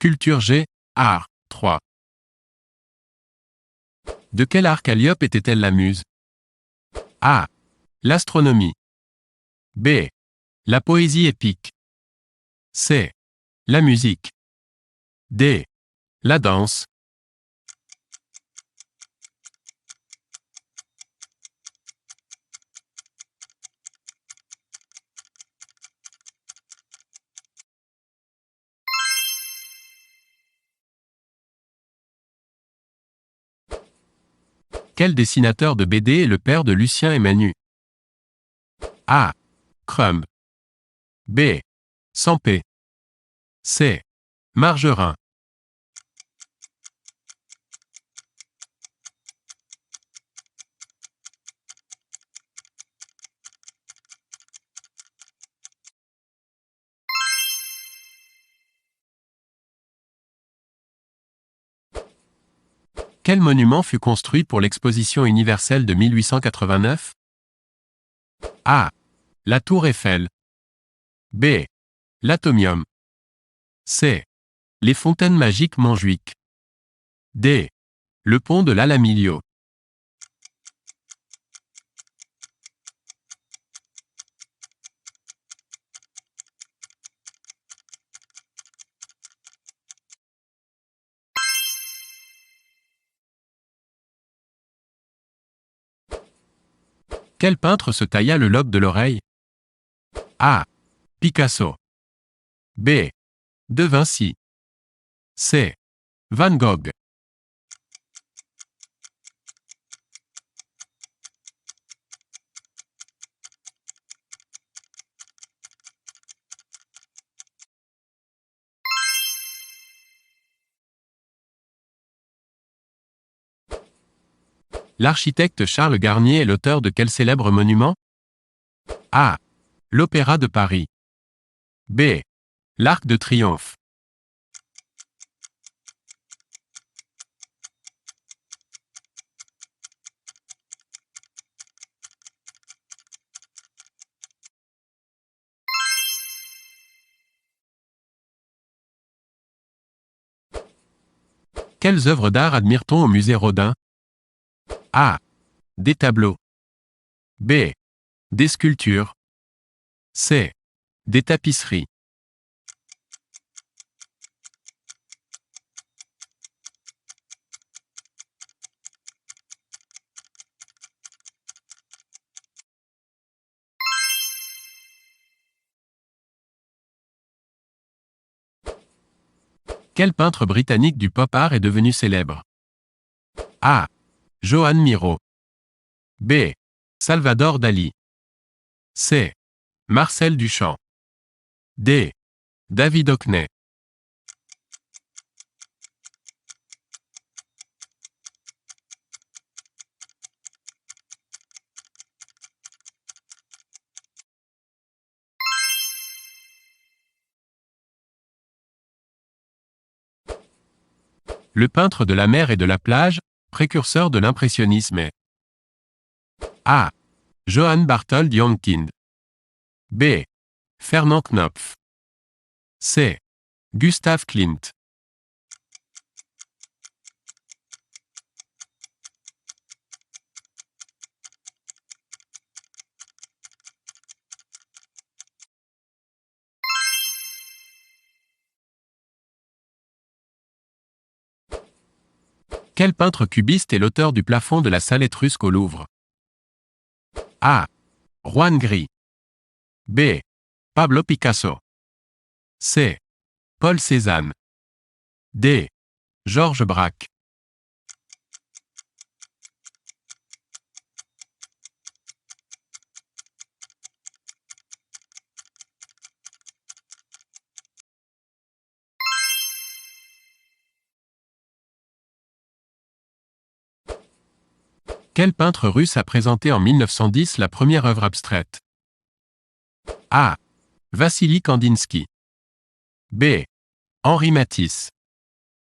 Culture G, art, 3. De quel art Calliope était-elle la muse? A. L'astronomie. B. La poésie épique. C. La musique. D. La danse. Quel dessinateur de BD est le père de Lucien et Manu? A. Crumb. B. Sampé. C. Margerin. Quel monument fut construit pour l'exposition universelle de 1889? A. La Tour Eiffel. B. L'Atomium. C. Les fontaines magiques Montjuic. D. Le pont de l'Alamillo. Quel peintre se tailla le lobe de l'oreille? A. Picasso. B. De Vinci. C. Van Gogh. L'architecte Charles Garnier est l'auteur de quel célèbre monument? A. L'Opéra de Paris. B. L'Arc de Triomphe. Quelles œuvres d'art admire-t-on au musée Rodin? A. Des tableaux. B. Des sculptures. C. Des tapisseries. Quel peintre britannique du pop art est devenu célèbre? A. Joan Miró. B. Salvador Dali. C. Marcel Duchamp. D. David Hockney. Le peintre de la mer et de la plage, précurseur de l'impressionnisme est A. Johann Barthold Johnkind. B. Fernand Knopf. C. Gustav Klimt. Quel peintre cubiste est l'auteur du plafond de la salle étrusque au Louvre? A. Juan Gris. B. Pablo Picasso. C. Paul Cézanne. D. Georges Braque. Quel peintre russe a présenté en 1910 la première œuvre abstraite? A. Vassili Kandinsky. B. Henri Matisse.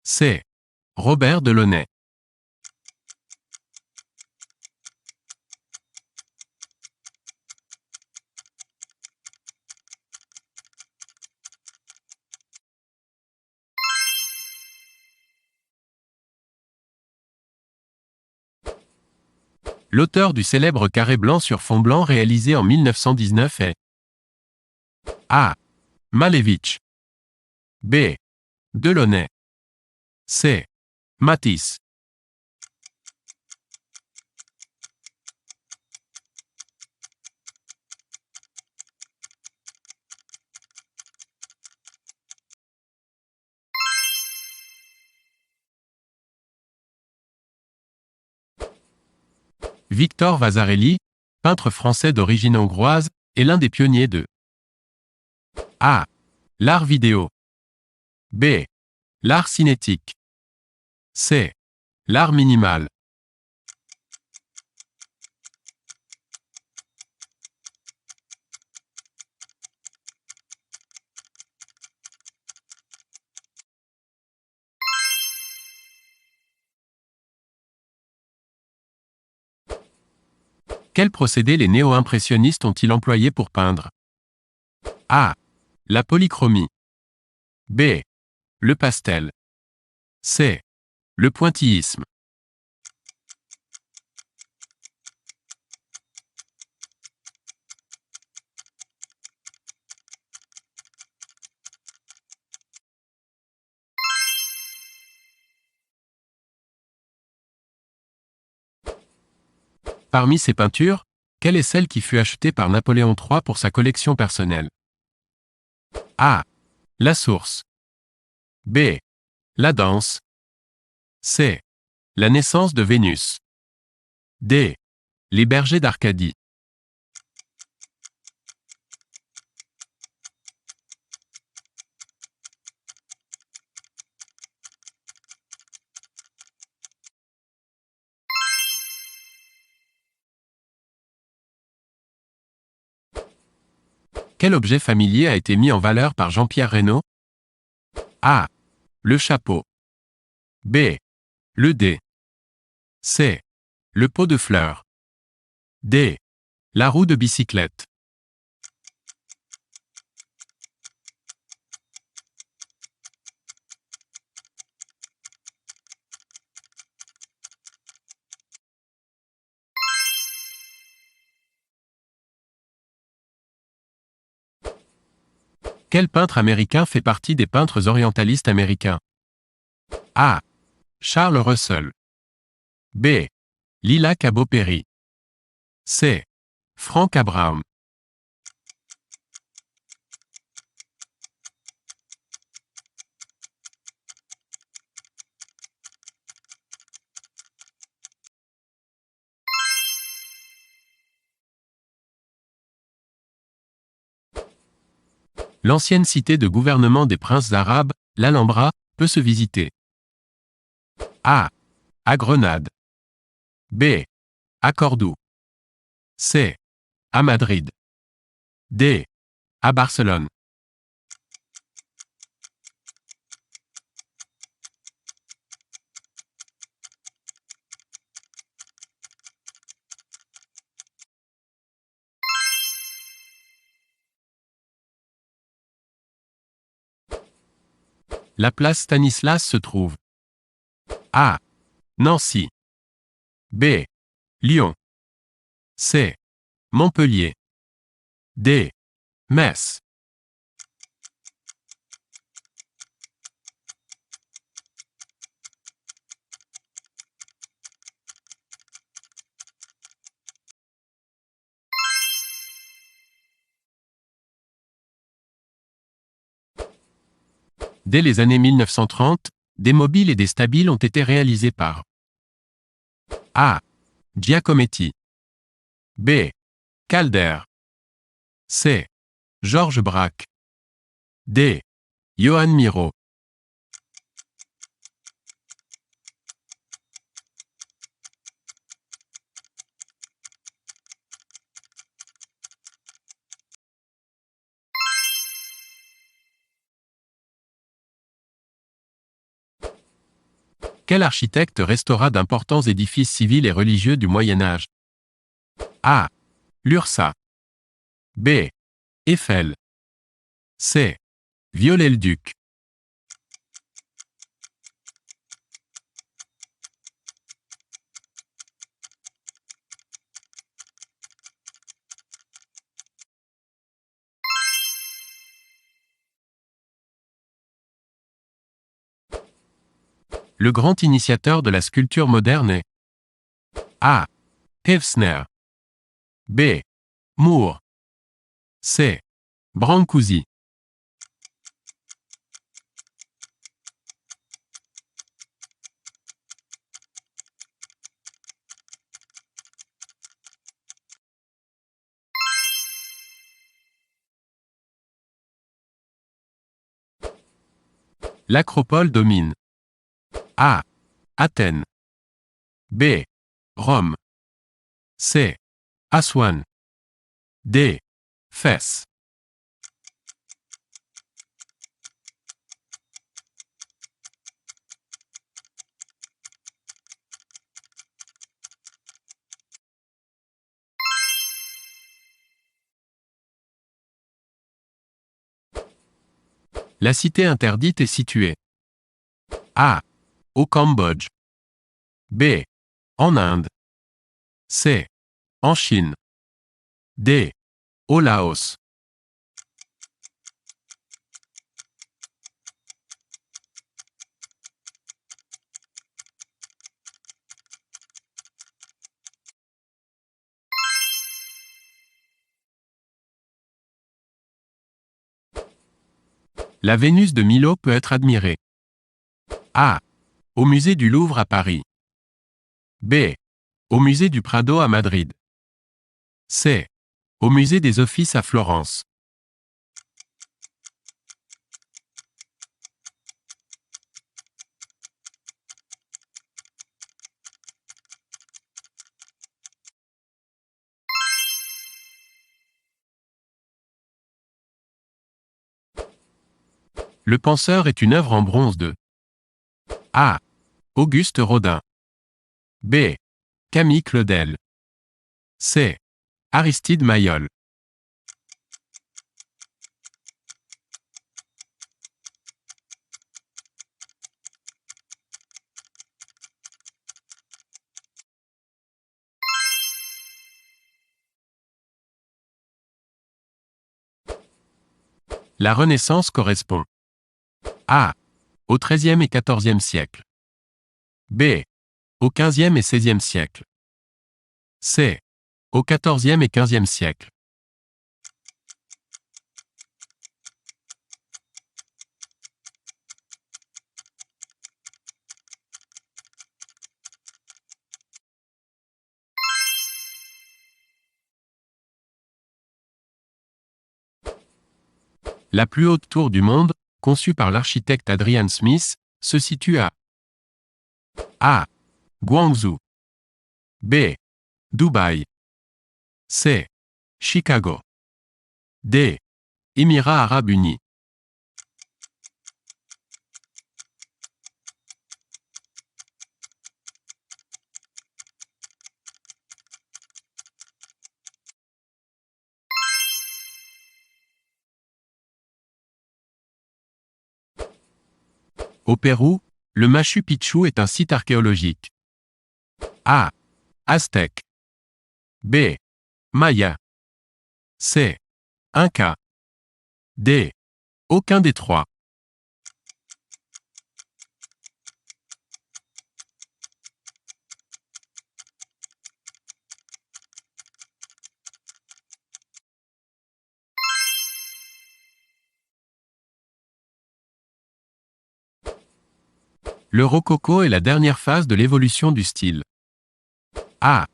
C. Robert Delaunay. L'auteur du célèbre carré blanc sur fond blanc réalisé en 1919 est A. Malevich. B. Delaunay. C. Matisse. Victor Vasarely, peintre français d'origine hongroise, est l'un des pionniers de A. L'art vidéo. B. L'art cinétique. C. L'art minimal. Quels procédés les néo-impressionnistes ont-ils employé pour peindre? A. La polychromie. B. Le pastel. C. Le pointillisme. Parmi ces peintures, quelle est celle qui fut achetée par Napoléon III pour sa collection personnelle? A. La source. B. La danse. C. La naissance de Vénus. D. Les bergers d'Arcadie. Quel objet familier a été mis en valeur par Jean-Pierre Reynaud? A. Le chapeau. B. Le dé. C. Le pot de fleurs. D. La roue de bicyclette. Quel peintre américain fait partie des peintres orientalistes américains? A. Charles Russell. B. Lila Cabot Perry. C. Frank Abraham. L'ancienne cité de gouvernement des princes arabes, l'Alhambra, peut se visiter. A. À Grenade. B. À Cordoue. C. À Madrid. D. À Barcelone. La place Stanislas se trouve. A. Nancy. B. Lyon. C. Montpellier. D. Metz. Dès les années 1930, des mobiles et des stabiles ont été réalisés par A. Giacometti. B. Calder. C. Georges Braque. D. Johann Miro. Quel architecte restaura d'importants édifices civils et religieux du Moyen Âge? A. Lursa. B. Eiffel. C. Viollet-le-Duc. Le grand initiateur de la sculpture moderne est A. Hefsner. B. Moore. C. Brancusi. L'acropole domine. A. Athènes. B. Rome. C. Aswan. D. Fès. La cité interdite est située A. Au Cambodge. B. En Inde. C. En Chine. D. Au Laos. La Vénus de Milo peut être admirée A. Au musée du Louvre à Paris. B. Au musée du Prado à Madrid. C. Au musée des Offices à Florence. Le penseur est une œuvre en bronze de A. Auguste Rodin. B. Camille Claudel. C. Aristide Maillol. La Renaissance correspond A. Au XIIIe et XIVe siècle. B. Au XVe et XVIe siècle. C. Au XIVe et XVe siècle. La plus haute tour du monde, conçue par l'architecte Adrian Smith, se situe à A. Guangzhou. B. Dubaï. C. Chicago. D. Émirats arabes unis. Au Pérou, le Machu Picchu est un site archéologique. A. Aztèque. B. Maya. C. Inca. D. Aucun des trois. Le rococo est la dernière phase de l'évolution du style. A.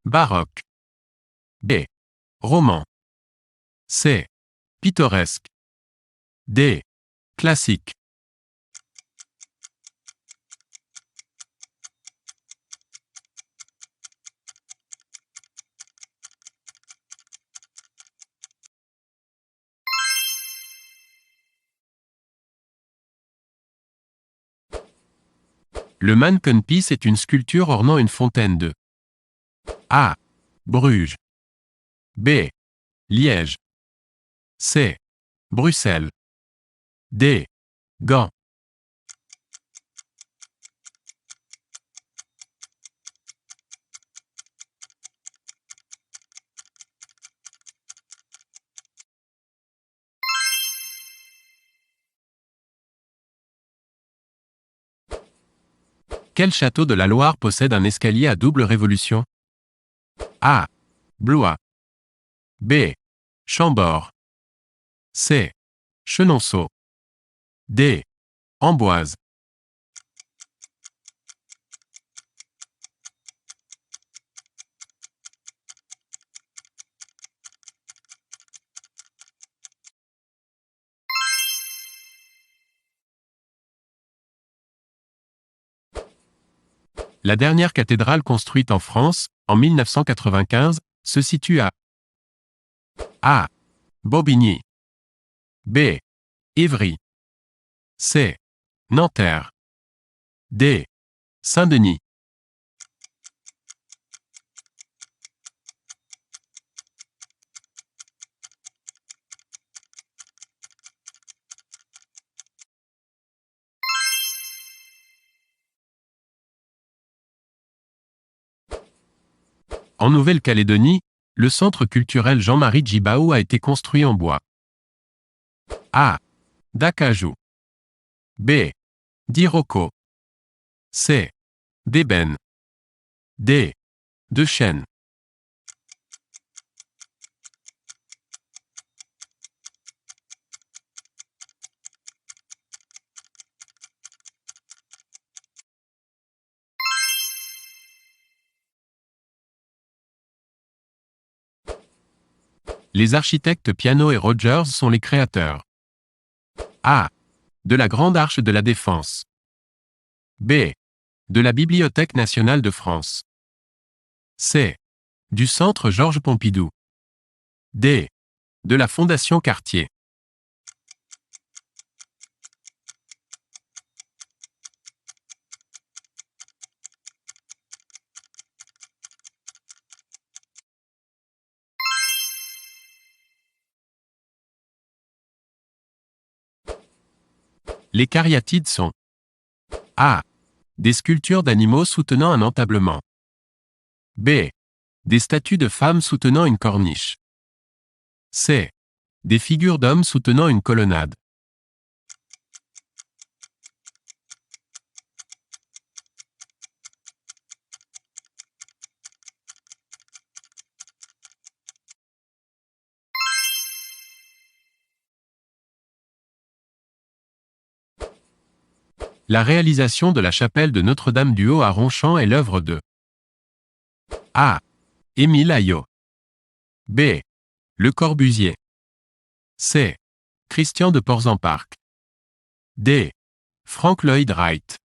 Baroque. B. Roman. C. Pittoresque. D. Classique. Le Manneken-Pis est une sculpture ornant une fontaine de A. Bruges. B. Liège. C. Bruxelles. D. Gand. Quel château de la Loire possède un escalier à double révolution? A. Blois. B. Chambord. C. Chenonceau. D. Amboise. La dernière cathédrale construite en France, en 1995, se situe à A. Bobigny. B. Ivry. C. Nanterre. D. Saint-Denis. En Nouvelle-Calédonie, le centre culturel Jean-Marie Djibaou a été construit en bois. A. D'acajou. B. D'Iroko. C. D'ébène. D. De chêne. Les architectes Piano et Rogers sont les créateurs. A. De la Grande Arche de la Défense. B. De la Bibliothèque nationale de France. C. Du Centre Georges Pompidou. D. De la Fondation Cartier. Les cariatides sont A. Des sculptures d'animaux soutenant un entablement. B. Des statues de femmes soutenant une corniche. C. Des figures d'hommes soutenant une colonnade. La réalisation de la chapelle de Notre-Dame-du-Haut à Ronchamp est l'œuvre de A. Émile Ayot. B. Le Corbusier. C. Christian de Porzenparc. D. Frank Lloyd Wright.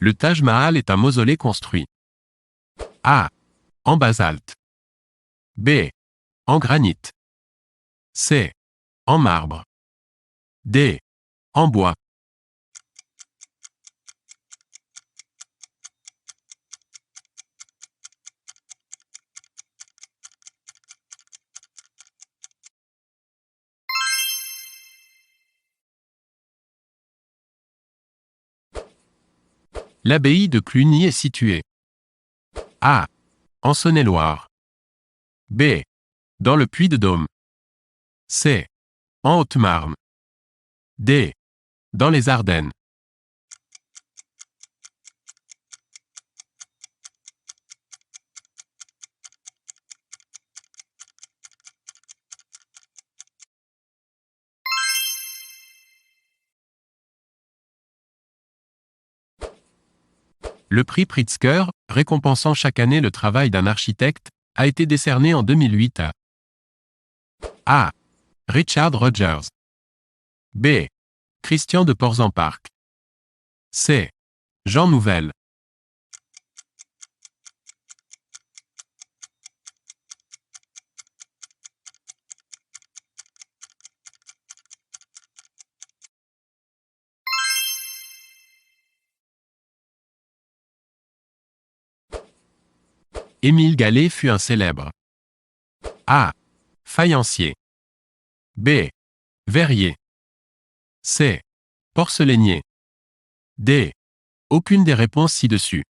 Le Taj Mahal est un mausolée construit A. En basalte. B. En granit. C. En marbre. D. En bois. L'abbaye de Cluny est située A. En Saône-et-Loire. B. Dans le Puy-de-Dôme. C. En Haute-Marne. D. Dans les Ardennes. Le prix Pritzker, récompensant chaque année le travail d'un architecte, a été décerné en 2008 à A. Richard Rogers. B. Christian de Porzenparc. C. Jean Nouvel. Émile Gallet fut un célèbre A. Faïencier. B. Verrier. C. Porcelainier. D. Aucune des réponses ci-dessus.